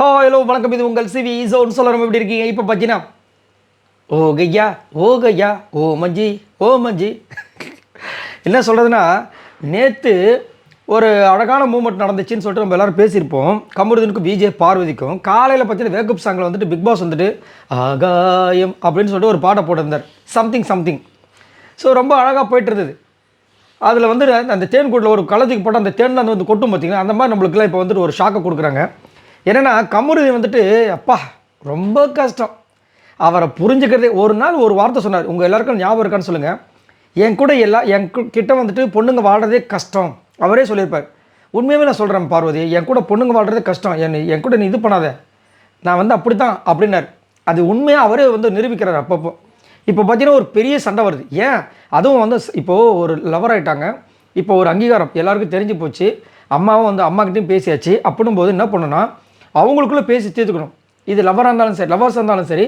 Hello வணக்கம், இது உங்கள் சிவி ஜோன் சொல்லணும். எப்படி இருக்கீங்க? இப்போ பார்த்தீங்கன்னா ஓ கையா ஓ மஞ்சி என்ன சொல்கிறதுனா, நேற்று ஒரு அழகான மூமெண்ட் நடந்துச்சுன்னு சொல்லிட்டு நம்ம எல்லோரும் பேசியிருப்போம். கமருதீனுக்கும் விஜய் பார்வதிக்கும் காலையில் பார்த்தீங்கன்னா வேக்கப் சாங்கில் வந்துட்டு பிக் பாஸ் வந்துட்டு ஆகாயம் அப்படின்னு சொல்லிட்டு ஒரு பாட்டை போட்டிருந்தார். சம்திங் ஸோ ரொம்ப அழகாக போயிட்டு இருந்தது. அதில் வந்து அந்த தேன் கூட்டில் ஒரு களத்துக்கு போட்டால் அந்த தேன் வந்து கொட்டும் பார்த்திங்கன்னா, அந்த மாதிரி நம்மளுக்குலாம் இப்போ வந்துட்டு ஒரு ஷாக்கை கொடுக்குறாங்க. என்னென்னா கமருதீன் வந்துட்டு அப்பா ரொம்ப கஷ்டம் அவரை புரிஞ்சுக்கிறதே. ஒரு நாள் ஒரு வார்த்தை சொன்னார், உங்கள் எல்லாருக்கும் ஞாபகம் இருக்கான்னு சொல்லுங்கள். என் கிட்ட வந்துட்டு பொண்ணுங்க வாழ்கிறதே கஷ்டம் அவரே சொல்லியிருப்பார். உண்மையாகவே நான் சொல்கிறேன் பார்வதி, என் கூட பொண்ணுங்க வாழ்கிறதே கஷ்டம், என் கூட நீ இது பண்ணாத, நான் வந்து அப்படி தான் அப்படின்னார். அது உண்மையாக அவரே வந்து நிரூபிக்கிறார் அப்பப்போ. இப்போ பார்த்தீங்கன்னா ஒரு பெரிய சண்டை வருது. ஏன் அதுவும் வந்து இப்போது ஒரு லவர் ஆகிட்டாங்க. இப்போ ஒரு அங்கீகாரம் எல்லாருக்கும் தெரிஞ்சு போச்சு. அம்மாவும் வந்து அம்மாக்கிட்டையும் பேசியாச்சு. அப்படின் போது என்ன பண்ணணும்னா அவங்களுக்குள்ளே பேசி தீர்த்துக்கணும். இது லவராக இருந்தாலும் சரி, லவர்ஸாக இருந்தாலும் சரி,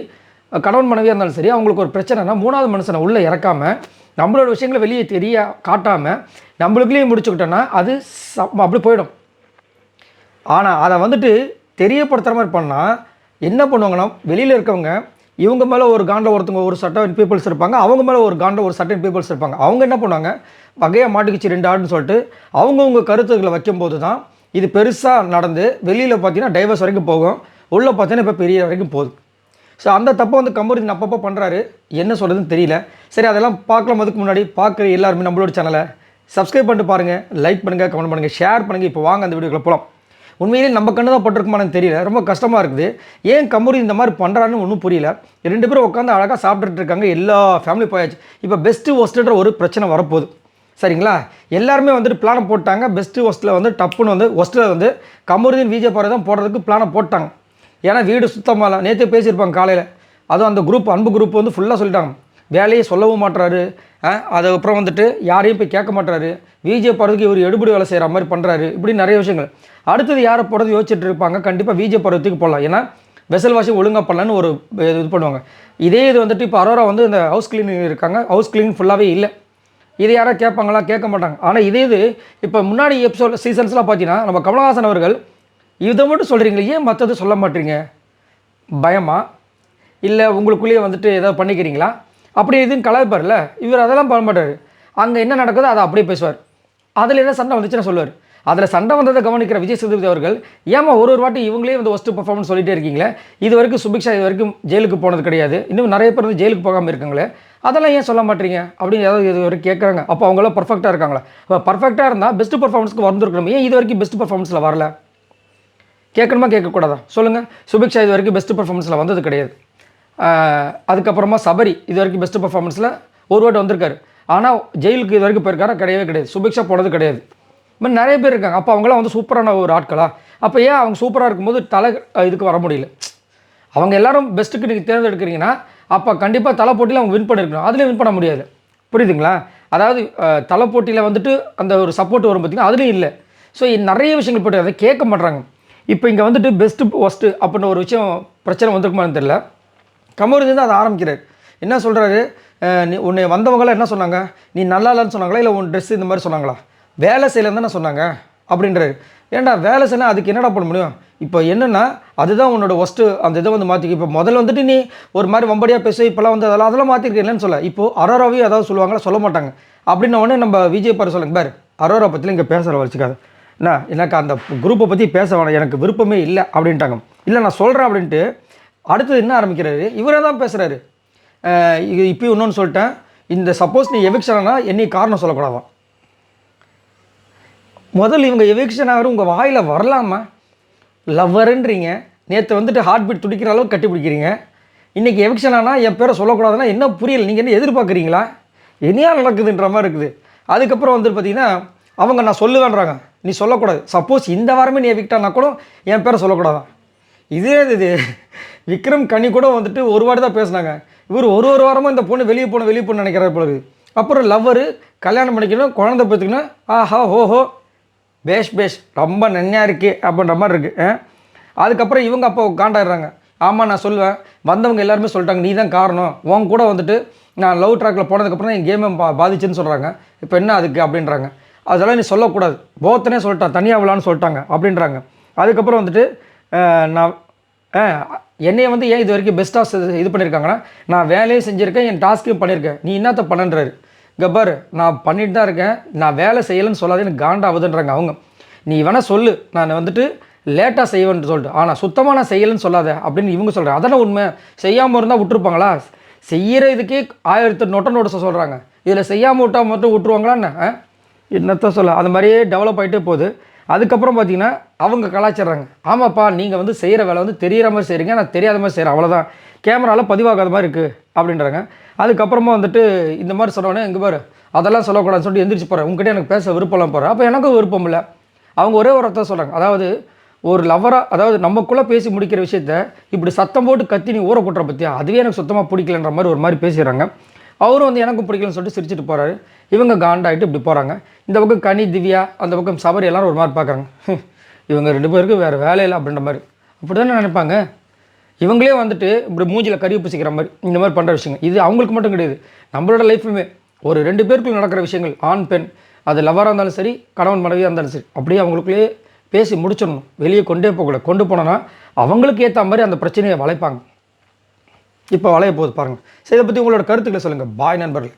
கணவன் மனைவியாக இருந்தாலும் சரி, அவங்களுக்கு ஒரு பிரச்சனைனா மூணாவது மனுஷனை உள்ளே இறக்காமல் நம்மளோட விஷயங்களை வெளியே காட்டாமல் நம்மளுக்குள்ளேயே முடிச்சுக்கிட்டோன்னா அது அப்படி போயிடும். ஆனால் அதை வந்துட்டு தெரியப்படுத்துகிற மாதிரி பண்ணால் என்ன பண்ணுவாங்கன்னா, வெளியில் இருக்கவங்க இவங்க மேலே ஒரு காண்டில் ஒருத்தவங்க ஒரு சர்டன் பீப்புள்ஸ் இருப்பாங்க, அவங்க மேலே ஒரு காண்டில் ஒரு சர்டன் பீப்புள்ஸ் இருப்பாங்க. அவங்க என்ன பண்ணுவாங்க, வகையாக மாட்டுக்குச்சு 2 ஆடுன்னு சொல்லிட்டு அவங்கவுங்க கருத்துக்களை வைக்கும்போது தான் இது பெருசாக நடந்து வெளியில் பார்த்தீங்கன்னா டைவர்ஸ் வரைக்கும் போகும். உள்ளே பார்த்தீங்கன்னா இப்போ பெரிய வரைக்கும் போகுது. ஸோ அந்த தப்பை வந்து கமருதீன் அப்பப்போ பண்ணுறாரு. என்ன சொல்கிறதுன்னு தெரியல. சரி, அதெல்லாம் பார்க்கலாம். அதுக்கு முன்னாடி பார்க்குற எல்லாருமே நம்மளோட சேனலை சப்ஸ்கிரைப் பண்ணிட்டு பாருங்கள், லைக் பண்ணுங்கள், கமெண்ட் பண்ணுங்கள், ஷேர் பண்ணுங்கள். இப்போ வாங்க அந்த வீடியோக்குள்ள போகலாம். உண்மையிலே நம்ம கண்ணு தான் பட்டிருக்குமான்னு தெரியல, ரொம்ப கஷ்டமாக இருக்குது. ஏன் கமருதீன் இந்த மாதிரி பண்ணுறான்னு ஒன்றும் புரியல. 2 பேரும் உட்காந்து அழகாக சாப்பிட்டுட்டு இருக்காங்க. எல்லா ஃபேமிலி போயாச்சு. இப்போ பெஸ்ட்டு ஒஸ்ட்டுன்ற ஒரு பிரச்சனை வரப்போகுது. சரிங்களா? எல்லாருமே வந்துட்டு பிளானை போட்டாங்க. பெஸ்ட்டு ஒஸ்ட்டில் வந்து டப்புன்னு வந்து ஒஸ்ட்டில் வந்து கமருதீன் விஜய் பார்வதி தான் போடுறதுக்கு பிளானை போட்டாங்க. ஏன்னா வீடு சுத்தமாக நேற்றே பேசியிருப்பாங்க காலையில். அதுவும் அந்த குரூப் அன்பு குரூப் வந்து ஃபுல்லாக சொல்லிட்டாங்க. வேலையை சொல்லவும் மாட்டுறாரு. அதுக்கப்புறம் வந்துட்டு யாரையும் போய் கேட்க மாட்டுறாரு. விஜய் பார்வதிக்கு இவர் எடுபடி வேலை செய்கிற மாதிரி பண்ணுறாரு. இப்படி நிறைய விஷயங்கள். அடுத்தது யாரை போடுறது யோசிச்சுட்டு இருப்பாங்க. கண்டிப்பாக விஜய் பார்வதிக்கு போடலாம். ஏன்னா வெசல் வாஷி ஒழுங்காக பண்ணலான்னு ஒரு இது பண்ணுவாங்க. இதே இது வந்துட்டு இப்போ அரோரா வந்து இந்த ஹவுஸ் கிளீனிங் இருக்காங்க. ஹவுஸ் கிளீனிங் ஃபுல்லாகவே இல்லை. இது யாராவது கேட்பாங்களா? கேட்க மாட்டாங்க. ஆனால் இதே இது இப்போ முன்னாடி எபிசோட் சீசன்ஸ்லாம் பார்த்தீங்கன்னா நம்ம கமலஹாசன் அவர்கள் இதை மட்டும் சொல்கிறீங்களே, ஏன் மற்றது சொல்ல மாட்டீங்க? பயமா இல்லை உங்களுக்குள்ளேயே வந்துட்டு ஏதாவது பண்ணிக்கிறீங்களா அப்படி இதுன்னு கலாய்ப்பார்ல. இவர் அதெல்லாம் பண்ண மாட்டார். அங்கே என்ன நடக்குதோ அதை அப்படியே பேசுவார். அதில் என்ன சண்டை வந்துச்சுன்னா சொல்லுவார். அதில் சண்டை வந்ததை கவனிக்கிற விஜய் சேதுபதி அவர்கள் ஏமா ஒரு வாட்டி இவங்களே வந்து ஒஸ்ட்டு பர்ஃபார்மன்ஸ் சொல்லிகிட்டே இருக்கீங்களே, இது வரைக்கும் சுபிக்ஷா இது வரைக்கும் ஜெயிலுக்கு போனது கிடையாது, இன்னும் நிறைய பேர் வந்து ஜெயிலுக்கு போகாமல் இருக்காங்களே, அதெல்லாம் ஏன் சொல்ல மாட்டீங்க அப்படின்னு ஏதாவது இது வரைக்கும் கேட்குறாங்க. அப்போ அவங்களாம் பர்ஃபெக்டாக இருக்காங்களா? அப்போ பர்ஃபெக்டாக இருந்தால் பெஸ்ட்டு பர்ஃபார்மன்ஸ்க்கு வந்துருக்கணும். ஏன் இது வரைக்கும் பெஸ்ட் பர்ஃபார்மன்ஸில் வரல? கேட்கணுமா கேட்கக்கூடாதா சொல்லுங்கள்? சுபிக்ஷா இது வரைக்கும் பெஸ்ட்டு பர்ஃபார்மன்ஸில் வந்தது கிடையாது. அதுக்கப்புறமா சபரி இது வரைக்கும் பெஸ்ட்டு பர்ஃபார்மன்ஸில் ஒரு வாட்டி வந்திருக்காரு. ஆனால் ஜெயிலுக்கு இது வரைக்கும் போயிருக்காரா? கிடையாது. சுபிக்ஷா போனது கிடையாது. இது மாதிரி நிறைய பேர் இருக்காங்க. அப்போ அவங்களாம் வந்து சூப்பரான ஒரு ஆட்களா? அப்போ ஏன் அவங்க சூப்பராக இருக்கும்போது இதுக்கு வர முடியல? அவங்க எல்லாரும் பெஸ்ட்டுக்கு நீங்கள் தேர்ந்தெடுக்கிறீங்கன்னா அப்போ கண்டிப்பாக தலை போட்டியில் அவங்க வின் பண்ணியிருக்கணும். அதுலேயும் வின் பண்ண முடியாது. புரியுதுங்களா? அதாவது தலை போட்டியில் வந்துட்டு அந்த ஒரு சப்போர்ட் வரும் பார்த்திங்கன்னா, அதுலேயும் இல்லை. ஸோ நிறைய விஷயங்கள் போட்டு அதை கேட்க மாட்றாங்க. இப்போ இங்கே வந்துட்டு பெஸ்ட்டு ஒஸ்ட்டு அப்படின்ற ஒரு விஷயம் பிரச்சனை வந்திருக்குமான்னு தெரியல. கமருதீன் தான் அதை ஆரம்பிக்கிறார். என்ன சொல்கிறாரு, நீ உன்னை வந்தவங்களாம் என்ன சொன்னாங்க? நீ நல்லா இல்லைன்னு சொன்னாங்களா, இல்லை உன் ட்ரெஸ் இந்த மாதிரி சொன்னாங்களா? வேலை செய்யலன்னு தானே சொன்னாங்க அப்படின்றாரு. ஏன்டா வேலை செய்யலாம், அதுக்கு என்னடா பண்ண முடியும்? இப்போ என்னென்னா அதுதான் உன்னோட ஒஸ்ட்டு. அந்த இதை வந்து மாற்றிக்க. இப்போ முதல்ல வந்துட்டு நீ ஒரு மாதிரி வம்படியாக பேச, இப்போலாம் வந்து அதெல்லாம் மாற்றிருக்கேன்னு சொல்ல. இப்போது அரோராவையும் ஏதாவது சொல்லுவாங்களா? சொல்ல மாட்டாங்க. அப்படின்ன உடனே நம்ம விஜய் பாரு சொல்லுங்க, பாரு அரோரா பற்றியில் இங்கே பேசுகிற வச்சுக்காது. எனக்கு அந்த குரூப்பை பற்றி பேச வேணாம், எனக்கு விருப்பமே இல்லை அப்படின்ட்டாங்க. இல்லை நான் சொல்கிறேன் அப்படின்ட்டு அடுத்தது என்ன ஆரம்பிக்கிறாரு, இவரே தான் பேசுகிறாரு. இப்போயும் இன்னொன்று சொல்லிட்டேன், இந்த சப்போஸ் நீ எவிக்ஷன் ஆனால் என்னை காரணம் சொல்லக்கூடாதான். முதல்ல இவங்க எவிக்ஷன் ஆகிற உங்கள் வாயில் வரலாமா? லவ்வருன்றீங்க, நேற்று வந்துட்டு ஹார்ட் பீட் துடிக்கிற அளவுக்கு கட்டி பிடிக்கிறீங்க. இன்றைக்கி எவிக்ஷன் ஆனால் என் பேரை சொல்லக்கூடாதுன்னா என்ன புரியல? நீங்கள் என்ன எதிர்பார்க்குறீங்களா? என்னையா நடக்குதுன்ற மாதிரி இருக்குது. அதுக்கப்புறம் வந்துட்டு பார்த்தீங்கன்னா அவங்க நான் சொல்லுவேன்றாங்க, நீ சொல்லக்கூடாது. சப்போஸ் இந்த வாரமே நீ எவிக்டானா கூட என் பேரை சொல்லக்கூடாதான். இது விக்ரம் கனி கூட வந்துட்டு ஒரு வாட்டி தான் பேசினாங்க. இவர் ஒரு வாரமாக இந்த பொண்ணு வெளியே போன நினைக்கிறார் போல இருக்குது. அப்புறம் லவ்வரு, கல்யாணம் பண்ணிக்கணும், குழந்தை பார்த்துக்கணும், ஆஹா ஓஹோ பேஷ் ரொம்ப நன்னியாக இருக்குது அப்படின்ற மாதிரி இருக்குது. அதுக்கப்புறம் இவங்க அப்போ காண்டாடுறாங்க. ஆமாம் நான் சொல்லுவேன், வந்தவங்க எல்லாருமே சொல்லிட்டாங்க நீ தான் காரணம், உன் கூட வந்துட்டு நான் லவ் ட்ராக்கில் போனதுக்கப்புறம் என் கேமை பாதிச்சுன்னு சொல்கிறாங்க. இப்போ என்ன அதுக்கு அப்படின்றாங்க. அதெல்லாம் நீ சொல்லக்கூடாது, போத்தனே சொல்லிட்டான், தனியாக விழான்னு சொல்லிட்டாங்க அப்படின்றாங்க. அதுக்கப்புறம் வந்துட்டு நான் என்னைய வந்து ஏன் இது வரைக்கும் பெஸ்ட்டாக இது பண்ணியிருக்காங்கன்னா, நான் வேலையும் செஞ்சுருக்கேன், என் டாஸ்க்கையும் பண்ணியிருக்கேன், நீ என்னத்த பண்ணன்றாரு. இங்கே பாரு, நான் பண்ணிட்டு தான் இருக்கேன், நான் வேலை செய்யலைன்னு சொல்லாத எனக்கு காண்டாகுதுன்றாங்க அவங்க. நீ வேணால் சொல்லு, நான் வந்துட்டு லேட்டாக செய்வேன்னு சொல்லிட்டு, ஆனால் சுத்தமாக நான் செய்யலைன்னு சொல்லாத அப்படின்னு இவங்க சொல்கிறேன். அதானே உண்மை. செய்யாமல் இருந்தால் விட்டுருப்பாங்களா? செய்கிற இதுக்கே 1000 நோட்டீஸை சொல்கிறாங்க, இதில் செய்யாமல் விட்டால் மட்டும் விட்டுருவாங்களான்னு என்னத்த சொல்ல. அது மாதிரியே டெவலப் ஆகிட்டே போகுது. அதுக்கப்புறம் பார்த்தீங்கன்னா அவங்க கலாச்சாரங்க, ஆமாப்பா நீங்கள் வந்து செய்கிற வேலை வந்து தெரிகிற மாதிரி செய்கிறீங்க, நான் தெரியாத மாதிரி செய்கிறேன், அவ்வளோதான், கேமராவில் பதிவாகாத மாதிரி இருக்குது அப்படின்றாங்க. அதுக்கப்புறமா வந்துட்டு இந்த மாதிரி சொன்னோன்னே, இங்கே பாரு அதெல்லாம் சொல்லக்கூடாதுன்னு சொல்லிட்டு எந்திரிச்சு போகிறேன், உங்ககிட்ட எனக்கு பேச விருப்பம்லாம் போகிறேன். அப்போ எனக்கும் விருப்பம் இல்லை. அவங்க ஒரே ஒரு அர்த்தம் சொல்கிறாங்க, அதாவது ஒரு லவராக, அதாவது நமக்குள்ளே பேசி முடிக்கிற விஷயத்த இப்படி சத்தம் போட்டு கத்தி நீ ஊற கொட்டுற பற்றியா, அதுவே எனக்கு சுத்தமாக பிடிக்கலன்ற மாதிரி ஒரு மாதிரி பேசிடுறாங்க. அவரும் வந்து எனக்கும் பிடிக்கலன்னு சொல்லிட்டு சிரிச்சிட்டு போகிறாரு. இவங்க காண்டாகிட்டு இப்படி போகிறாங்க. இந்த பக்கம் கனி, திவ்யா, அந்த பக்கம் சபரி எல்லாரும் ஒரு மாதிரி பார்க்குறாங்க. இவங்க 2 பேருக்கும் வேறு வேலை இல்லை அப்படின்ற மாதிரி. அப்படி தானே நினைப்பாங்க. இவங்களே வந்துட்டு இப்படி மூஞ்சில் கறி பூசிக்கிற மாதிரி இந்த மாதிரி பண்ணுற விஷயங்கள் இது அவங்களுக்கு மட்டும் கிடையாது, நம்மளோட லைஃப்லையுமே ஒரு 2 பேருக்குள்ள நடக்கிற விஷயங்கள், ஆண் பெண், அது லவராக இருந்தாலும் சரி, கணவன் மனைவியாக இருந்தாலும் சரி, அப்படியே அவங்களுக்குள்ளேயே பேசி முடிச்சிடணும், வெளியே கொண்டே போகக்கூடாது. கொண்டு போனோன்னா அவங்களுக்கு ஏற்ற மாதிரி அந்த பிரச்சனையை வளைப்பாங்க. இப்போ வளைய போகுது பாருங்கள். சரி, இதை பற்றி உங்களோட கருத்துக்களை சொல்லுங்கள். பாய் நண்பர்கள்.